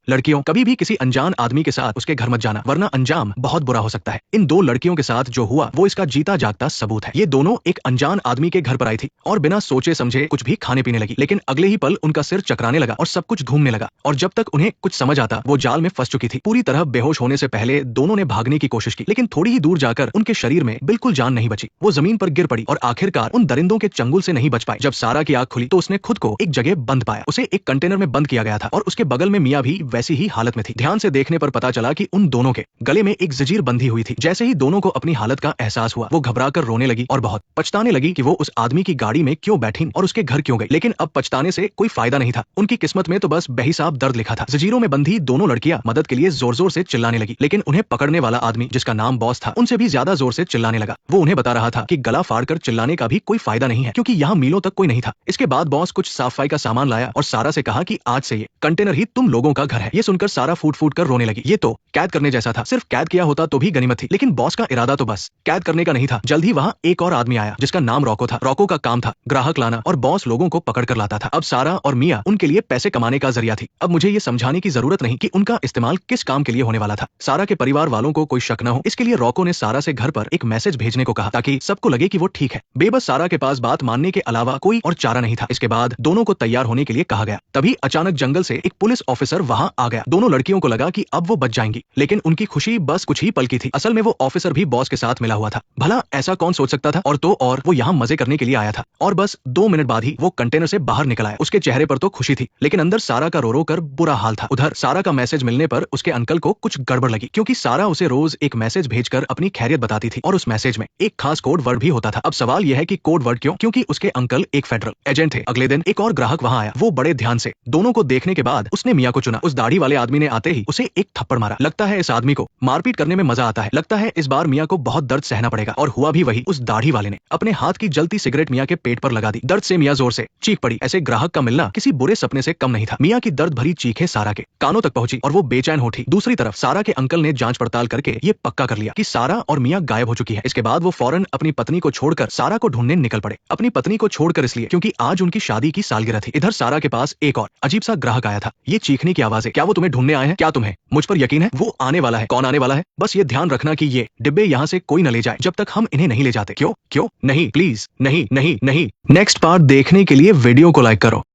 लड़कियों, कभी भी किसी अनजान आदमी के साथ उसके घर मत जाना, वरना अंजाम बहुत बुरा हो सकता है। इन दो लड़कियों के साथ जो हुआ वो इसका जीता जागता सबूत है। ये दोनों एक अनजान आदमी के घर पर आई थी और बिना सोचे समझे कुछ भी खाने पीने लगी, लेकिन अगले ही पल उनका सिर चकराने लगा और सब कुछ घूमने लगा, और जब तक उन्हें कुछ समझ आता वो जाल में फंस चुकी थी। पूरी तरह बेहोश होने से पहले दोनों ने भागने की कोशिश की, लेकिन थोड़ी ही दूर जाकर उनके शरीर में बिल्कुल जान नहीं बची। वो जमीन पर गिर पड़ी और आखिरकार उन दरिंदों के चंगुल से नहीं बच पाई। जब सारा की आंख खुली तो उसने खुद को एक जगह बंद पाया। उसे एक कंटेनर में बंद किया गया था और उसके बगल में मिया भी वैसी ही हालत में थी। ध्यान से देखने पर पता चला कि उन दोनों के गले में एक जंजीर बंधी हुई थी। जैसे ही दोनों को अपनी हालत का एहसास हुआ वो घबराकर रोने लगी और बहुत पछताने लगी कि वो उस आदमी की गाड़ी में क्यों बैठी और उसके घर क्यों गई। लेकिन अब पछताने से कोई फायदा नहीं था, उनकी किस्मत में तो बस बेहिसाब दर्द लिखा था। जंजीरों में बंधी दोनों लड़कियां मदद के लिए जोर जोर से चिल्लाने लगी, लेकिन उन्हें पकड़ने वाला आदमी, जिसका नाम बॉस था, उनसे भी ज्यादा जोर से चिल्लाने लगा। वो उन्हें बता रहा था कि गला फाड़कर चिल्लाने का भी कोई फायदा नहीं है, क्योंकि यहाँ मीलों तक कोई नहीं था। इसके बाद बॉस कुछ साफ सफाई का सामान लाया और सारा से कहा कि आज से ये कंटेनर ही तुम लोगों का घर है। ये सुनकर सारा फूट फूट कर रोने लगी। ये तो कैद करने जैसा था, सिर्फ कैद किया होता तो भी गनीमत थी, लेकिन बॉस का इरादा तो बस कैद करने का नहीं था। जल्द ही वहाँ एक और आदमी आया जिसका नाम रॉको था। रॉको का काम था ग्राहक लाना और बॉस लोगों को पकड़ कर लाता था। अब सारा और मिया उनके लिए पैसे कमाने का जरिया थी। अब मुझे ये समझाने की जरूरत नहीं कि उनका इस्तेमाल किस काम के लिए होने वाला था। सारा के परिवार वालों को कोई शक न हो, इसके लिए रॉको ने सारा से घर पर एक मैसेज भेजने को कहा ताकि सबको लगे कि वो ठीक है। बेबस सारा के पास बात मानने के अलावा कोई और चारा नहीं था। इसके बाद दोनों को तैयार होने के लिए कहा गया। तभी अचानक जंगल से एक पुलिस ऑफिसर वहां आ गया। दोनों लड़कियों को लगा कि अब वो बच जाएंगी, लेकिन उनकी खुशी बस कुछ ही पल की थी। असल में वो ऑफिसर भी बॉस के साथ मिला हुआ था। भला ऐसा कौन सोच सकता था। और वो यहाँ मजे करने के लिए आया था। और बस 2 मिनट बाद ही वो कंटेनर से बाहर निकल आया। उसके चेहरे पर तो खुशी थी, लेकिन अंदर सारा का रो रो कर बुरा हाल था। उधर सारा का मैसेज मिलने पर उसके अंकल को कुछ गड़बड़ लगी, क्योंकि सारा उसे रोज एक मैसेज भेजकर अपनी खैरियत बताती थी और उस मैसेज में एक खास कोड वर्ड भी होता था। अब सवाल यह है कि कोड वर्ड क्यों? क्योंकि उसके अंकल एक फेडरल एजेंट थे। अगले दिन एक और ग्राहक वहां आया। वो बड़े ध्यान से दोनों को देखने के बाद उसने मिया को चुना। उस दाढ़ी वाले आदमी ने आते ही उसे एक थप्पड़ मारा। लगता है इस आदमी को मारपीट करने में मजा आता है। लगता है इस बार मिया को बहुत दर्द सहना पड़ेगा। और हुआ भी वही। उस दाढ़ी वाले ने अपने हाथ की जलती सिगरेट मिया के पेट पर लगा दी। दर्द से मिया जोर से चीख पड़ी। ऐसे ग्राहक का मिलना किसी बुरे सपने से कम नहीं था। मिया की दर्द भरी चीखें सारा के कानों तक पहुंची और वो बेचैन हो उठी। दूसरी तरफ सारा के अंकल ने जांच पड़ताल करके ये पक्का कर लिया कि सारा और मिया गायब हो चुकी है। इसके बाद वो फौरन अपनी पत्नी को छोड़कर सारा को ढूंढने निकल पड़े। अपनी पत्नी को छोड़कर इसलिए क्योंकि आज उनकी शादी की सालगिरह थी। इधर सारा के पास एक और अजीब सा ग्राहक आया था। ये चीखने की आवाजें, क्या वो तुम्हें ढूंढने आए हैं? क्या तुम्हें मुझ पर यकीन है? वो आने वाला है। कौन आने वाला है? बस ये ध्यान रखना कि ये डिब्बे यहाँ से कोई न ले जाए जब तक हम इन्हें नहीं ले जाते। क्यों? क्यों नहीं? प्लीज नहीं नहीं नहीं। नेक्स्ट पार्ट देखने के लिए वीडियो को लाइक करो।